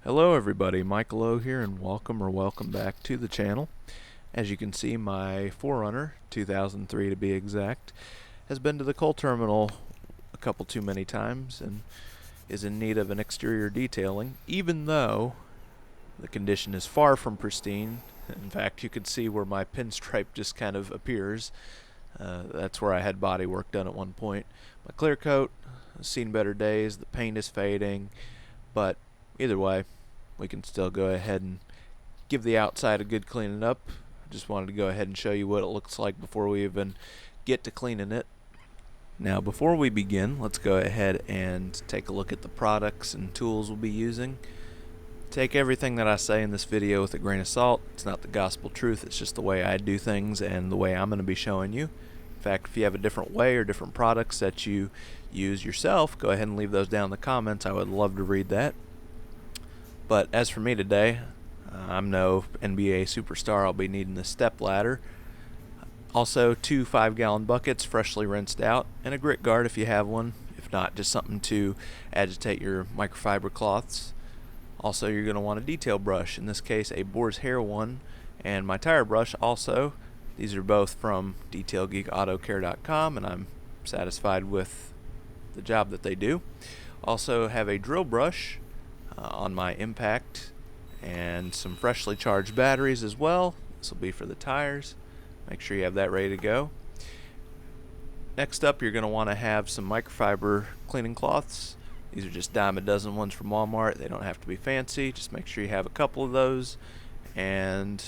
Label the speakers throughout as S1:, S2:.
S1: Hello everybody, Michael O here, and welcome back to the channel. As you can see, my 4Runner, 2003 to be exact, has been to the coal terminal a couple too many times and is in need of an exterior detailing, even though the condition is far from pristine. In fact, you can see where my pinstripe just kind of appears. That's where I had body work done at one point. My clear coat has seen better days, the paint is fading, but either way, we can still go ahead and give the outside a good cleaning up. I just wanted to go ahead and show you what it looks like before we even get to cleaning it. Now, before we begin, let's go ahead and take a look at the products and tools we'll be using. Take everything that I say in this video with a grain of salt. It's not the gospel truth, it's just the way I do things and the way I'm going to be showing you. In fact, if you have a different way or different products that you use yourself, go ahead and leave those down in the comments. I would love to read that. But as for me today, I'm no NBA superstar. I'll be needing the step ladder. Also, 2 5-gallon buckets freshly rinsed out, and a grit guard if you have one. If not, just something to agitate your microfiber cloths. Also, you're going to want a detail brush, in this case a boar's hair one, and my tire brush also. These are both from detailgeekautocare.com, and I'm satisfied with the job that they do. Also have a drill brush on my impact, and some freshly charged batteries as well. This will be for the tires. Make sure you have that ready to go. Next up, you're going to want to have some microfiber cleaning cloths. These are just dime a dozen ones from Walmart. They don't have to be fancy. Just make sure you have a couple of those, and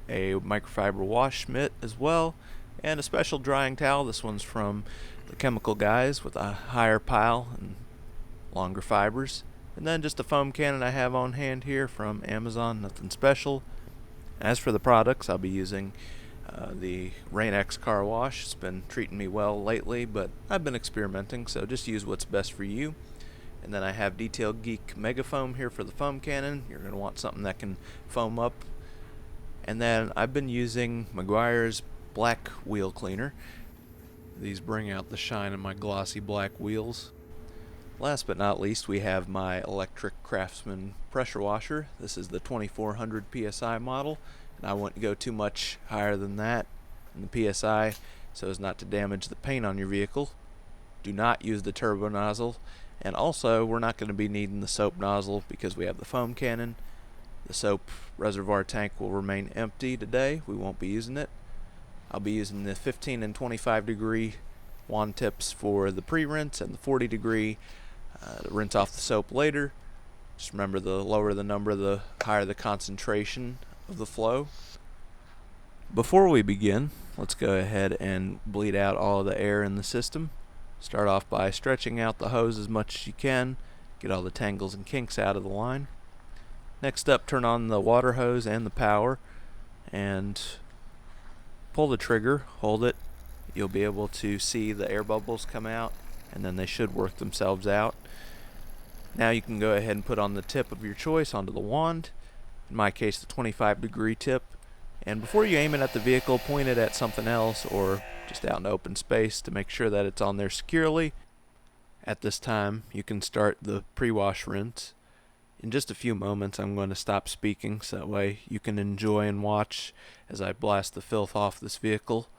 S1: a microfiber wash mitt as well, and a special drying towel. This one's from the Chemical Guys with a higher pile and longer fibers. And then just a foam cannon I have on hand here from Amazon, nothing special. As for the products, I'll be using the Rain-X car wash. It's been treating me well lately, but I've been experimenting, so just use what's best for you. And then I have Detail Geek Mega Foam here for the foam cannon. You're going to want something that can foam up. And then I've been using Meguiar's Black Wheel Cleaner. These bring out the shine in my glossy black wheels. Last but not least, we have my electric Craftsman pressure washer. This is the 2400 PSI model, and I wouldn't go too much higher than that in the PSI so as not to damage the paint on your vehicle. Do not use the turbo nozzle, and also we're not going to be needing the soap nozzle because we have the foam cannon. The soap reservoir tank will remain empty today. We won't be using it. I'll be using the 15 and 25 degree wand tips for the pre-rinse and the 40 degree to rinse off the soap later. Just remember, the lower the number, the higher the concentration of the flow. Before we begin, let's go ahead and bleed out all of the air in the system. Start off by stretching out the hose as much as you can. Get all the tangles and kinks out of the line. Next up, turn on the water hose and the power and pull the trigger, hold it. You'll be able to see the air bubbles come out, and then they should work themselves out. Now you can go ahead and put on the tip of your choice onto the wand, in my case the 25 degree tip, and before you aim it at the vehicle, point it at something else or just out in open space to make sure that it's on there securely. At this time you can start the pre-wash rinse. In just a few moments I'm going to stop speaking so that way you can enjoy and watch as I blast the filth off this vehicle.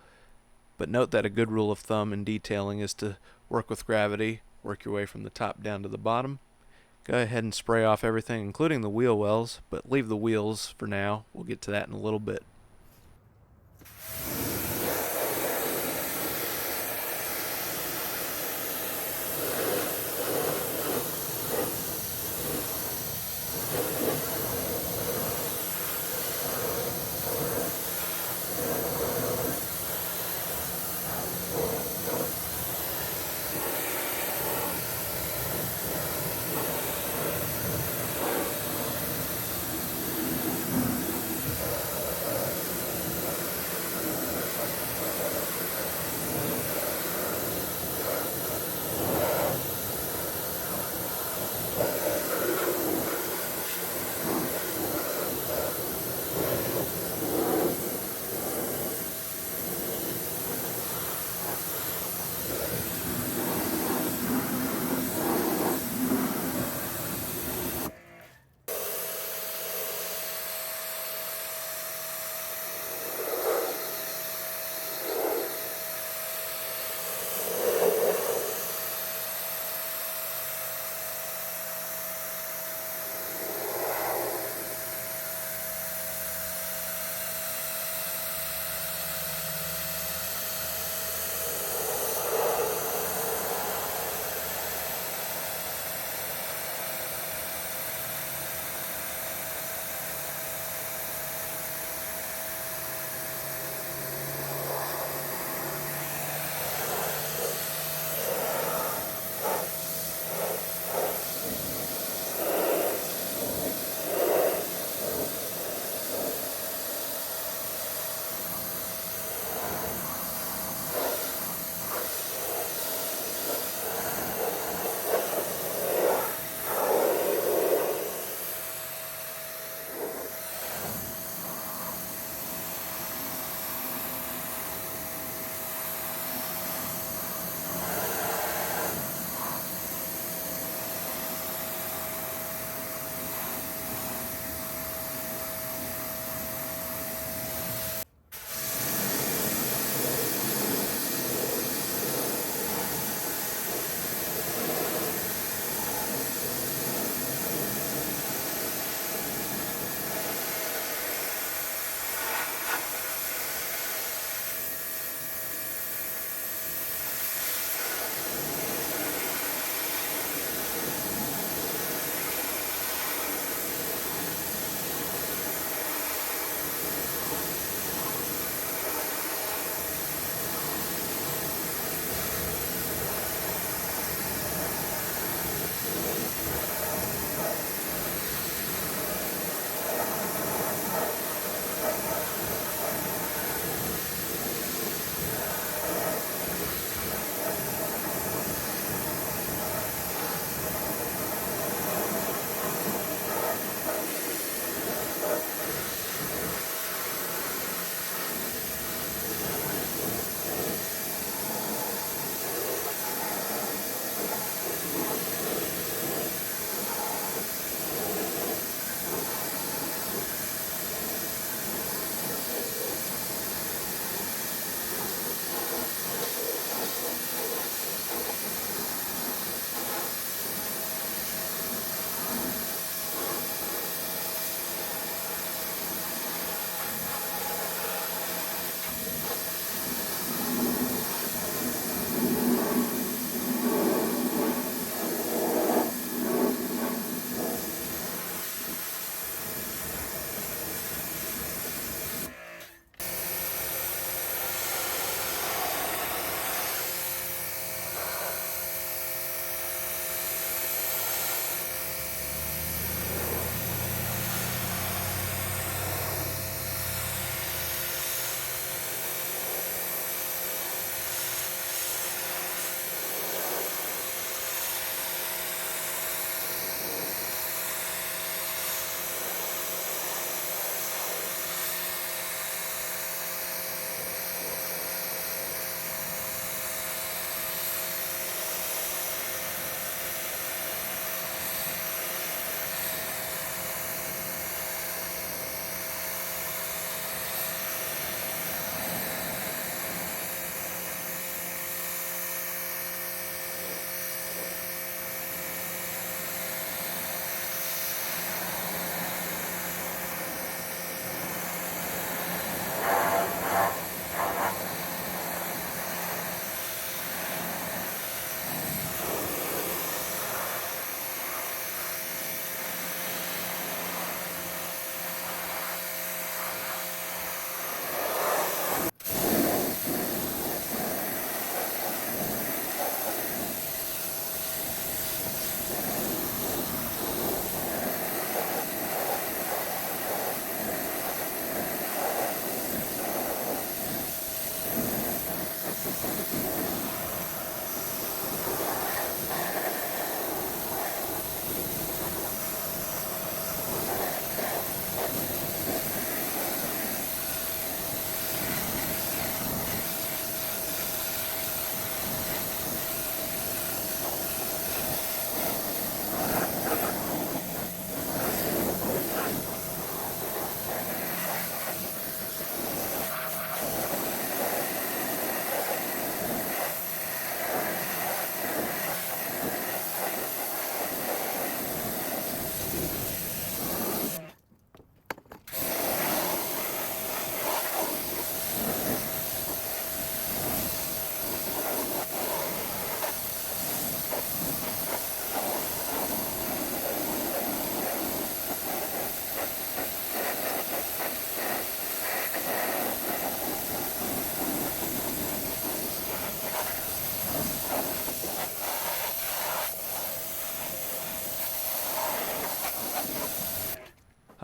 S1: But note that a good rule of thumb in detailing is to work with gravity, work your way from the top down to the bottom. Go ahead and spray off everything, including the wheel wells, but leave the wheels for now. We'll get to that in a little bit.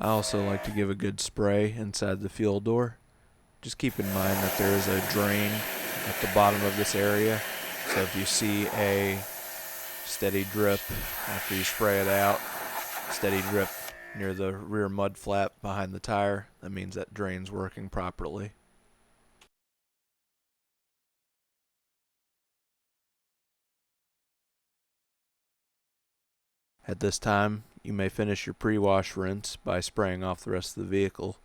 S1: I also like to give a good spray inside the fuel door. Just keep in mind that there is a drain at the bottom of this area, so if you see a steady drip after you spray it out, steady drip near the rear mud flap behind the tire, that means that drain's working properly. At this time, you may finish your pre-wash rinse by spraying off the rest of the vehicle.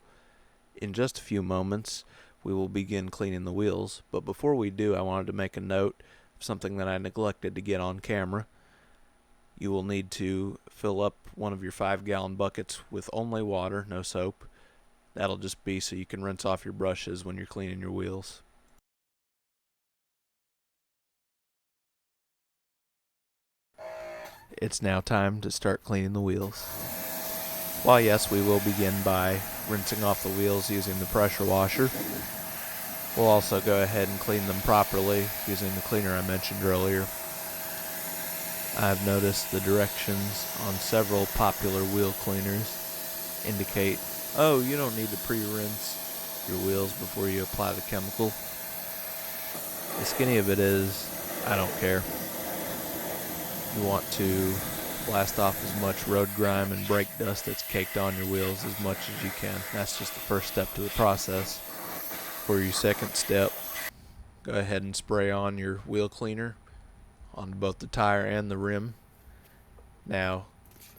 S1: In just a few moments, we will begin cleaning the wheels, but before we do, I wanted to make a note of something that I neglected to get on camera. You will need to fill up one of your 5-gallon buckets with only water, no soap. That'll just be so you can rinse off your brushes when you're cleaning your wheels. It's now time to start cleaning the wheels. While yes, we will begin by rinsing off the wheels using the pressure washer, we'll also go ahead and clean them properly using the cleaner I mentioned earlier. I've noticed the directions on several popular wheel cleaners indicate, oh, you don't need to pre-rinse your wheels before you apply the chemical. The skinny of it is, I don't care. You want to blast off as much road grime and brake dust that's caked on your wheels as much as you can. That's just the first step to the process. For your second step, go ahead and spray on your wheel cleaner on both the tire and the rim. Now,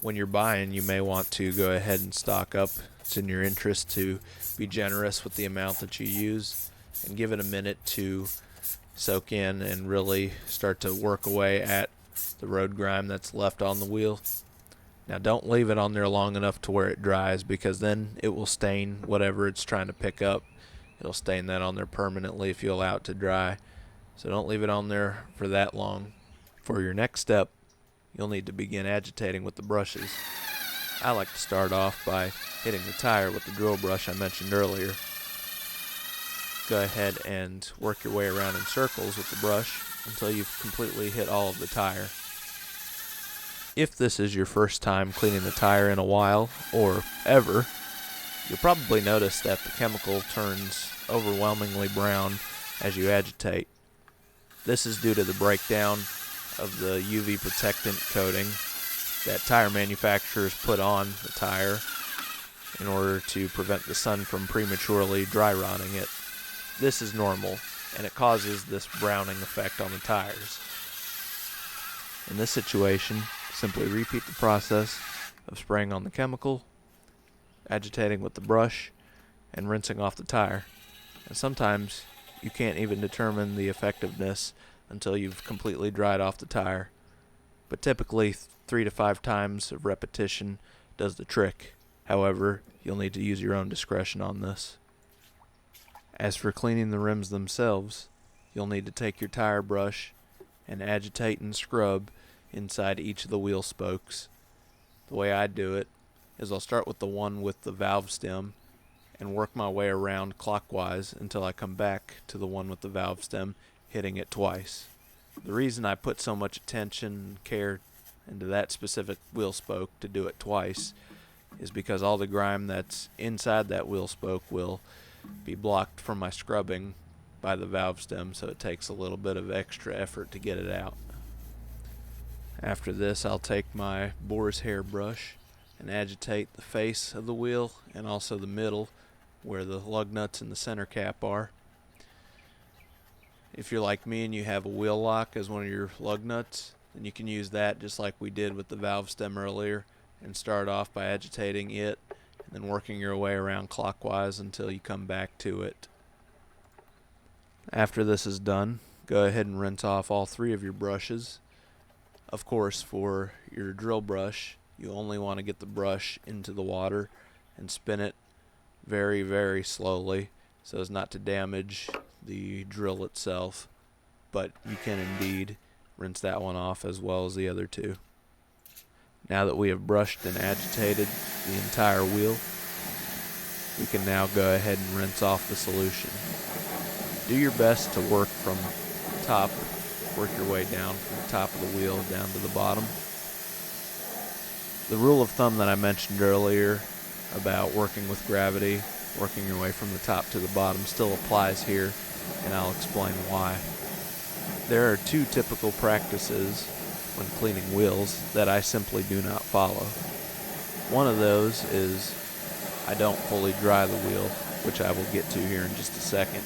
S1: when you're buying, you may want to go ahead and stock up. It's in your interest to be generous with the amount that you use and give it a minute to soak in and really start to work away at the road grime that's left on the wheel. Now, don't leave it on there long enough to where it dries, because then it will stain whatever it's trying to pick up. It'll stain that on there permanently if you allow it to dry. So don't leave it on there for that long. For your next step, you'll need to begin agitating with the brushes. I like to start off by hitting the tire with the drill brush I mentioned earlier. Go ahead and work your way around in circles with the brush until you've completely hit all of the tire. If this is your first time cleaning the tire in a while, or ever, you'll probably notice that the chemical turns overwhelmingly brown as you agitate. This is due to the breakdown of the UV protectant coating that tire manufacturers put on the tire in order to prevent the sun from prematurely dry rotting it. This is normal, and it causes this browning effect on the tires. In this situation, simply repeat the process of spraying on the chemical, agitating with the brush, and rinsing off the tire. And sometimes you can't even determine the effectiveness until you've completely dried off the tire. But typically 3 to 5 times of repetition does the trick. However, you'll need to use your own discretion on this. As for cleaning the rims themselves, you'll need to take your tire brush and agitate and scrub inside each of the wheel spokes. The way I do it is I'll start with the one with the valve stem and work my way around clockwise until I come back to the one with the valve stem, hitting it twice. The reason I put so much attention and care into that specific wheel spoke to do it twice is because all the grime that's inside that wheel spoke will be blocked from my scrubbing by the valve stem, so it takes a little bit of extra effort to get it out. After this, I'll take my boar's hair brush and agitate the face of the wheel and also the middle where the lug nuts and the center cap are. If you're like me and you have a wheel lock as one of your lug nuts, then you can use that just like we did with the valve stem earlier and start off by agitating it and then working your way around clockwise until you come back to it. After this is done, go ahead and rinse off all 3 of your brushes. Of course, for your drill brush, you only want to get the brush into the water and spin it very, very slowly so as not to damage the drill itself, but you can indeed rinse that one off as well as the other 2. Now that we have brushed and agitated the entire wheel, we can now go ahead and rinse off the solution. Do your best to work from the top, work your way down from the top of the wheel down to the bottom. The rule of thumb that I mentioned earlier about working with gravity, working your way from the top to the bottom still applies here, and I'll explain why. There are two typical practices when cleaning wheels that I simply do not follow. One of those is I don't fully dry the wheel, which I will get to here in just a second.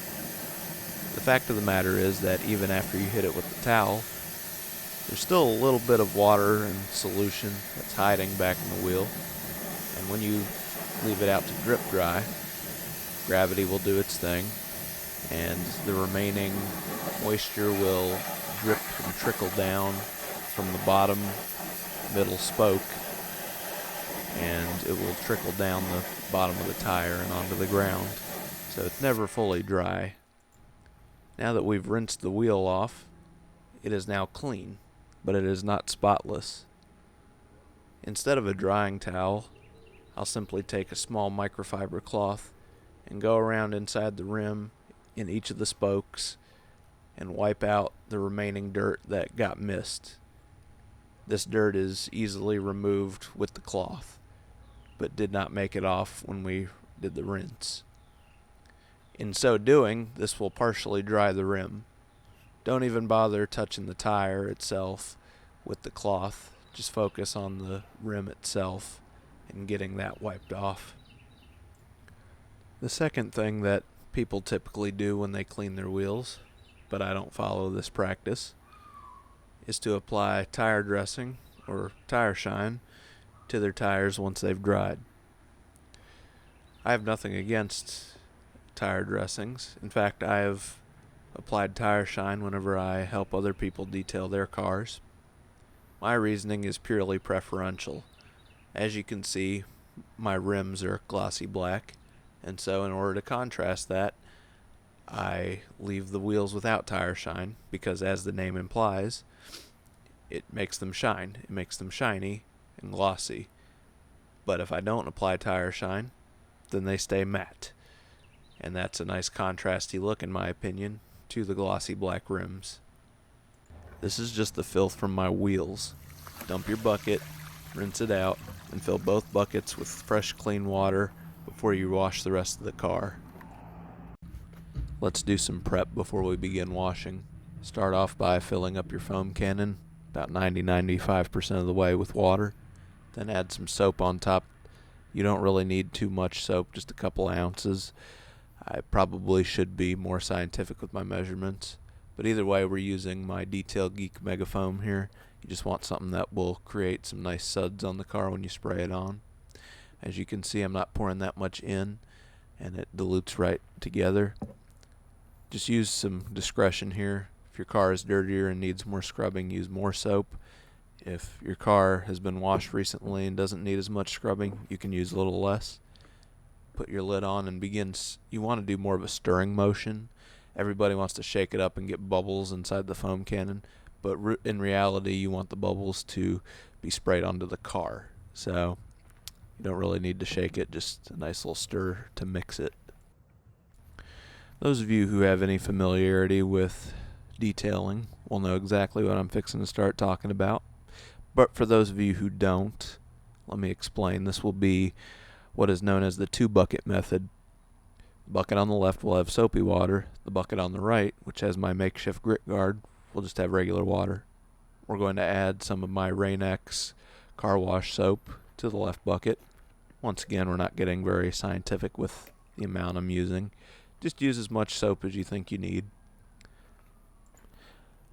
S1: The fact of the matter is that even after you hit it with the towel, there's still a little bit of water and solution that's hiding back in the wheel, and when you leave it out to drip dry, gravity will do its thing, and the remaining moisture will drip and trickle down from the bottom middle spoke, and it will trickle down the bottom of the tire and onto the ground, so it's never fully dry. Now that we've rinsed the wheel off, it is now clean, but it is not spotless. Instead of a drying towel, I'll simply take a small microfiber cloth and go around inside the rim in each of the spokes and wipe out the remaining dirt that got missed. This dirt is easily removed with the cloth, but did not make it off when we did the rinse. In so doing, this will partially dry the rim. Don't even bother touching the tire itself with the cloth. Just focus on the rim itself and getting that wiped off. The second thing that people typically do when they clean their wheels, but I don't follow this practice, is to apply tire dressing or tire shine to their tires once they've dried. I have nothing against tire dressings. In fact, I have applied tire shine whenever I help other people detail their cars. My reasoning is purely preferential. As you can see, my rims are glossy black, and so in order to contrast that, I leave the wheels without tire shine because, as the name implies, it makes them shine. It makes them shiny and glossy. But if I don't apply tire shine, then they stay matte. And that's a nice contrasty look, in my opinion, to the glossy black rims. This is just the filth from my wheels. Dump your bucket, rinse it out, and fill both buckets with fresh, clean water before you wash the rest of the car. Let's do some prep before we begin washing. Start off by filling up your foam cannon about 90-95% of the way with water. Then add some soap on top. You don't really need too much soap, just a couple ounces. I probably should be more scientific with my measurements, but either way, we're using my Detail Geek Mega Foam here. You just want something that will create some nice suds on the car when you spray it on. As you can see, I'm not pouring that much in, and it dilutes right together. Just use some discretion here. If your car is dirtier and needs more scrubbing, use more soap. If your car has been washed recently and doesn't need as much scrubbing, you can use a little less. Put your lid on and begin. You want to do more of a stirring motion. Everybody wants to shake it up and get bubbles inside the foam cannon, but in reality, you want the bubbles to be sprayed onto the car. So you don't really need to shake it, just a nice little stir to mix it. Those of you who have any familiarity with detailing will know exactly what I'm fixing to start talking about. But for those of you who don't, let me explain. This will be what is known as the two-bucket method. The bucket on the left will have soapy water. The bucket on the right, which has my makeshift grit guard, will just have regular water. We're going to add some of my Rain-X car wash soap to the left bucket. Once again, we're not getting very scientific with the amount I'm using. Just use as much soap as you think you need,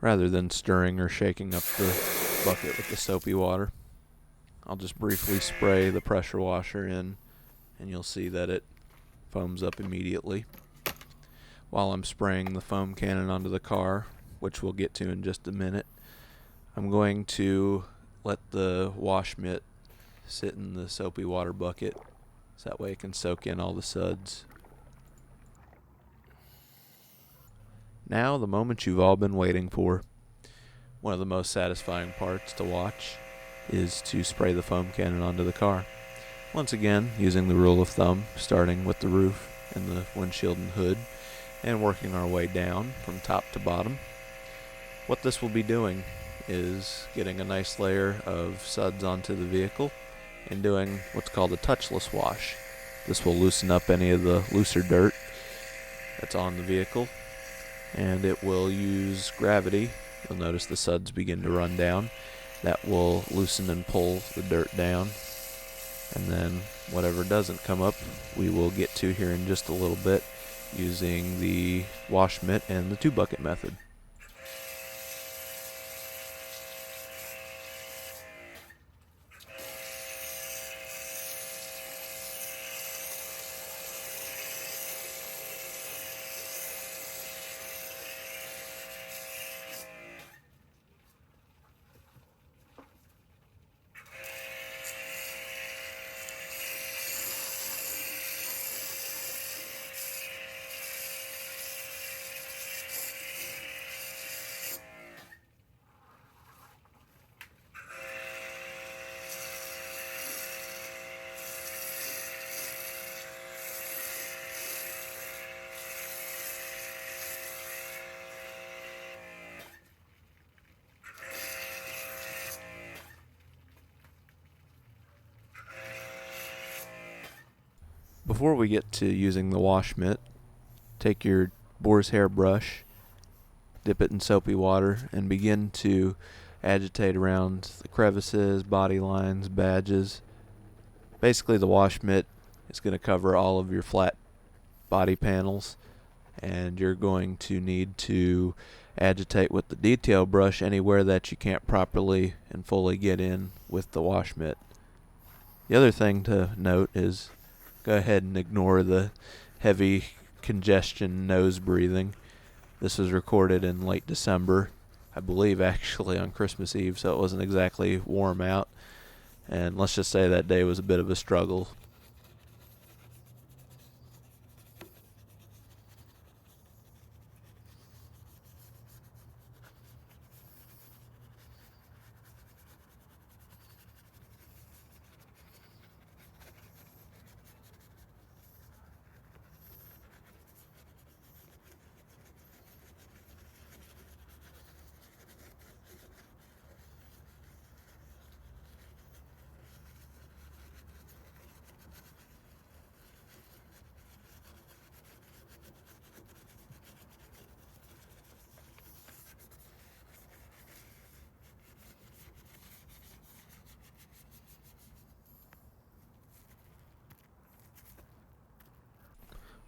S1: rather than stirring or shaking up the bucket with the soapy water. I'll just briefly spray the pressure washer in, and you'll see that it foams up immediately. While I'm spraying the foam cannon onto the car, which we'll get to in just a minute, I'm going to let the wash mitt sit in the soapy water bucket, so that way it can soak in all the suds. Now, the moment you've all been waiting for. One of the most satisfying parts to watch is to spray the foam cannon onto the car. Once again, using the rule of thumb, starting with the roof and the windshield and hood, and working our way down from top to bottom. What this will be doing is getting a nice layer of suds onto the vehicle in doing what's called a touchless wash. This will loosen up any of the looser dirt that's on the vehicle, and it will use gravity. You'll notice the suds begin to run down. That will loosen and pull the dirt down, and then whatever doesn't come up we will get to here in just a little bit using the wash mitt and the 2-bucket method. Before we get to using the wash mitt, take your boar's hair brush, dip it in soapy water, and begin to agitate around the crevices, body lines, badges. Basically, the wash mitt is going to cover all of your flat body panels, and you're going to need to agitate with the detail brush anywhere that you can't properly and fully get in with the wash mitt. The other thing to note is go ahead and ignore the heavy congestion nose breathing. This was recorded in late December, I believe actually on Christmas Eve, so it wasn't exactly warm out, and let's just say that day was a bit of a struggle.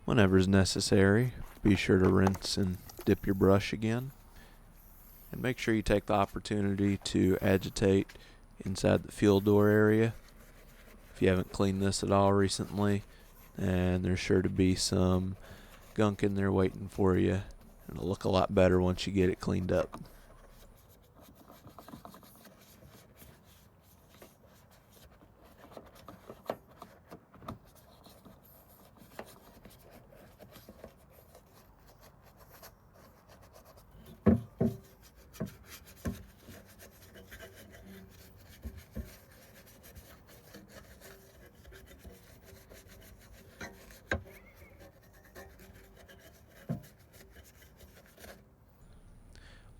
S1: Whenever is necessary, be sure to rinse and dip your brush again. And make sure you take the opportunity to agitate inside the fuel door area. If you haven't cleaned this at all recently, and there's sure to be some gunk in there waiting for you. It'll look a lot better once you get it cleaned up.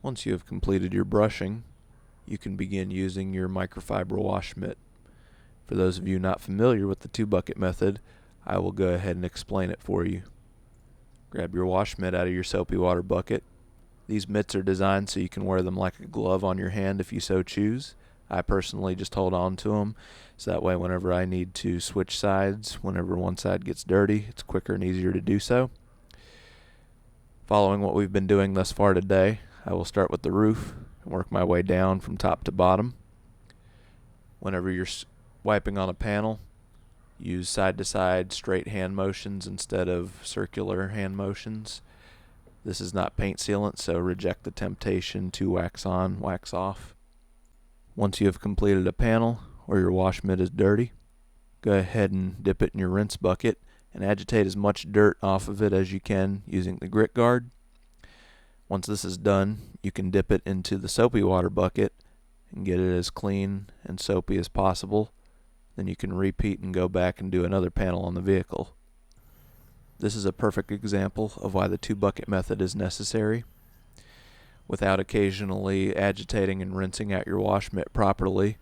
S1: Once you have completed your brushing, you can begin using your microfiber wash mitt. For those of you not familiar with the 2-bucket method, I will go ahead and explain it for you. Grab your wash mitt out of your soapy water bucket. These mitts are designed so you can wear them like a glove on your hand if you so choose. I personally just hold on to them, so that way whenever I need to switch sides, whenever one side gets dirty, it's quicker and easier to do so. Following what we've been doing thus far today, I will start with the roof and work my way down from top to bottom. Whenever you're wiping on a panel, use side-to-side straight hand motions instead of circular hand motions. This is not paint sealant, so reject the temptation to wax on, wax off. Once you have completed a panel or your wash mitt is dirty, go ahead and dip it in your rinse bucket and agitate as much dirt off of it as you can using the grit guard. Once this is done, you can dip it into the soapy water bucket and get it as clean and soapy as possible. Then you can repeat and go back and do another panel on the vehicle. This is a perfect example of why the 2-bucket method is necessary. Without occasionally agitating and rinsing out your wash mitt properly,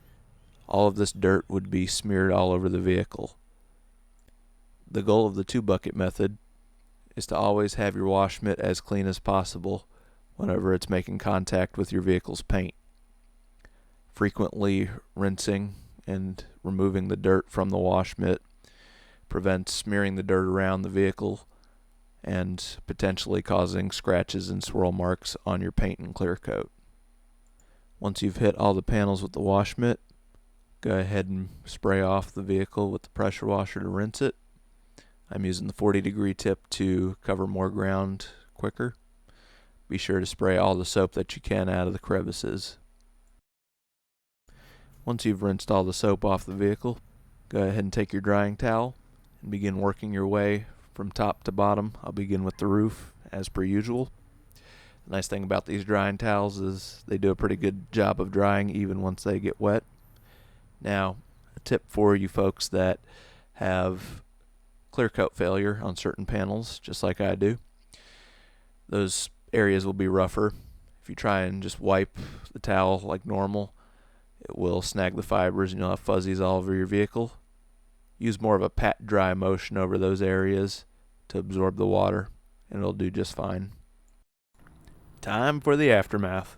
S1: all of this dirt would be smeared all over the vehicle. The goal of the 2-bucket method is to always have your wash mitt as clean as possible whenever it's making contact with your vehicle's paint. Frequently rinsing and removing the dirt from the wash mitt prevents smearing the dirt around the vehicle and potentially causing scratches and swirl marks on your paint and clear coat. Once you've hit all the panels with the wash mitt, go ahead and spray off the vehicle with the pressure washer to rinse it. I'm using the 40-degree tip to cover more ground quicker. Be sure to spray all the soap that you can out of the crevices. Once you've rinsed all the soap off the vehicle, go ahead and take your drying towel and begin working your way from top to bottom. I'll begin with the roof as per usual. The nice thing about these drying towels is they do a pretty good job of drying even once they get wet. Now, a tip for you folks that have clear coat failure on certain panels, just like I do. Those areas will be rougher. If you try and just wipe the towel like normal, it will snag the fibers and you'll have fuzzies all over your vehicle. Use more of a pat dry motion over those areas to absorb the water, and it'll do just fine. Time for the aftermath.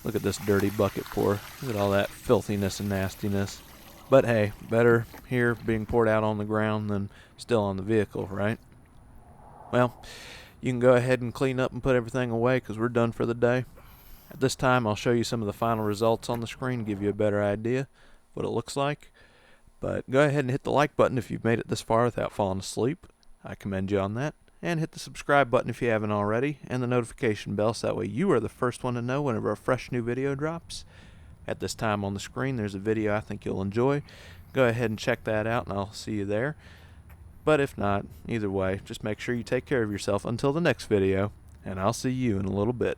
S1: Look at this dirty bucket pour. Look at all that filthiness and nastiness. But hey, better here being poured out on the ground than still on the vehicle, right? Well, you can go ahead and clean up and put everything away because we're done for the day. At this time, I'll show you some of the final results on the screen, give you a better idea of what it looks like. But go ahead and hit the like button if you've made it this far without falling asleep. I commend you on that. And hit the subscribe button if you haven't already, and the notification bell so that way you are the first one to know whenever a fresh new video drops. At this time on the screen, there's a video I think you'll enjoy. Go ahead and check that out, and I'll see you there. But if not, either way, just make sure you take care of yourself until the next video, and I'll see you in a little bit.